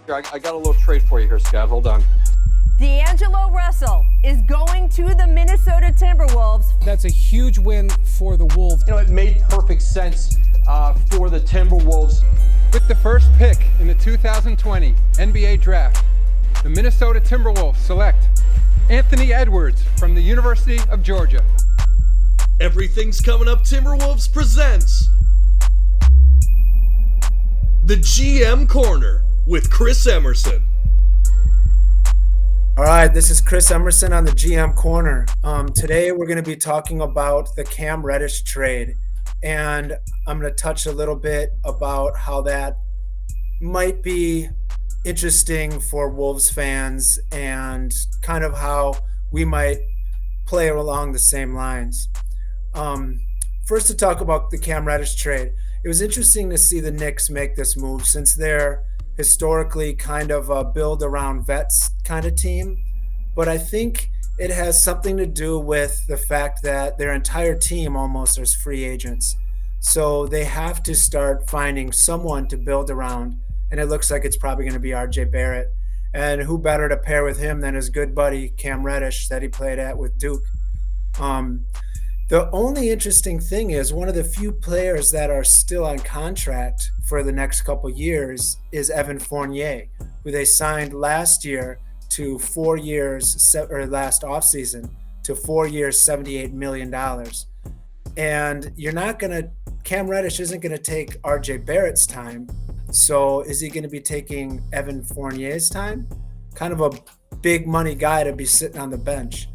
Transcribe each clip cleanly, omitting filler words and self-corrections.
Here, I got a little trade for you here, Scott. Hold on. D'Angelo Russell is going to the Minnesota Timberwolves. That's a huge win for the Wolves. You know, it made perfect sense for the Timberwolves. With the first pick in the 2020 NBA Draft, the Minnesota Timberwolves select Anthony Edwards from the University of Georgia. Everything's Coming Up Timberwolves presents the GM Corner with Chris Emerson. All right, this is Chris Emerson on the GM Corner. Today we're going to be talking about the Cam Reddish trade, and I'm going to touch a little bit about how that might be interesting for Wolves fans and kind of how we might play along the same lines. First, to talk about the Cam Reddish trade, it was interesting to see the Knicks make this move since they're historically kind of a build around vets kind of team. But I think it has something to do with the fact that their entire team almost is free agents. So they have to start finding someone to build around. And it looks like it's probably going to be RJ Barrett. And who better to pair with him than his good buddy Cam Reddish that he played at with Duke. The only interesting thing is one of the few players that are still on contract for the next couple years is Evan Fournier, who they signed last year to 4 years, or last offseason to 4 years, $78 million. And you're not going to, Cam Reddish isn't going to take RJ Barrett's time. So is he going to be taking Evan Fournier's time? Kind of a big money guy to be sitting on the bench.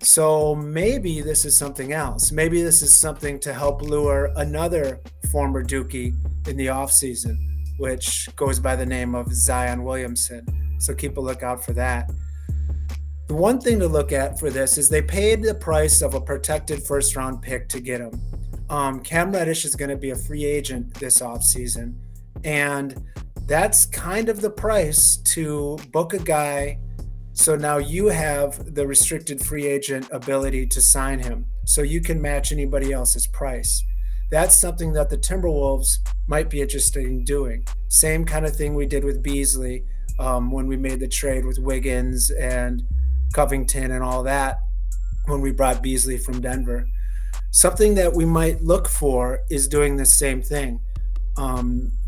So maybe this is something else. Maybe this is something to help lure another former Dookie in the offseason, which goes by the name of Zion Williamson. So keep a lookout for that. The one thing to look at for this is they paid the price of a protected first-round pick to get him. Cam Reddish is going to be a free agent this offseason, and that's kind of the price to book a guy. So now you have the restricted free agent ability to sign him, so you can match anybody else's price. That's something that the Timberwolves might be interested in doing. Same kind of thing we did with Beasley when we made the trade with Wiggins and Covington and all that when we brought Beasley from Denver. Something that we might look for is doing the same thing.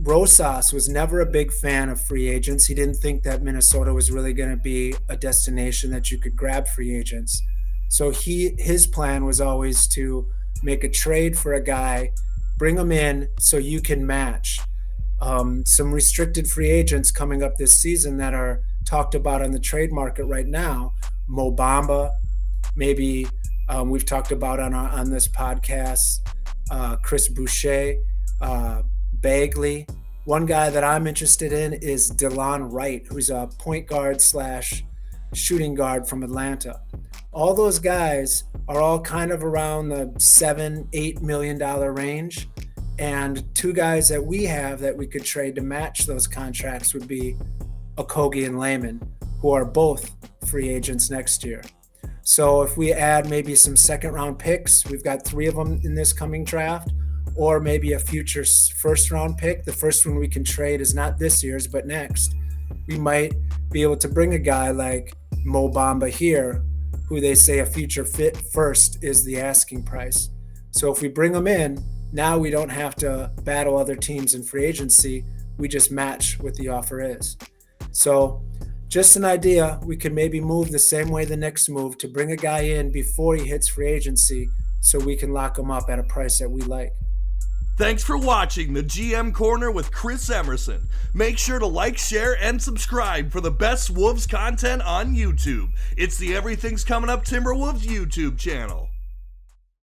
Rosas was never a big fan of free agents. He didn't think that Minnesota was really going to be a destination that you could grab free agents. So his plan was always to make a trade for a guy, bring him in so you can match. Some restricted free agents coming up this season that are talked about on the trade market right now. Mo Bamba, maybe we've talked about on this podcast. Chris Boucher, Bagley. One guy that I'm interested in is Delon Wright, who's a point guard / shooting guard from Atlanta. All those guys are all kind of around the $7-8 million range. And two guys that we have that we could trade to match those contracts would be Okogie and Layman, who are both free agents next year. So if we add maybe some second round picks, we've got 3 of them in this coming draft, or maybe a future first round pick. The first one we can trade is not this year's, but next. We might be able to bring a guy like Mo Bamba here, who they say a future fit first is the asking price. So if we bring him in, now we don't have to battle other teams in free agency. We just match what the offer is. So just an idea, we could maybe move the same way the Knicks move to bring a guy in before he hits free agency so we can lock him up at a price that we like. Thanks for watching the GM Corner with Chris Emerson. Make sure to like, share, and subscribe for the best Wolves content on YouTube. It's the Everything's Coming Up Timberwolves YouTube channel.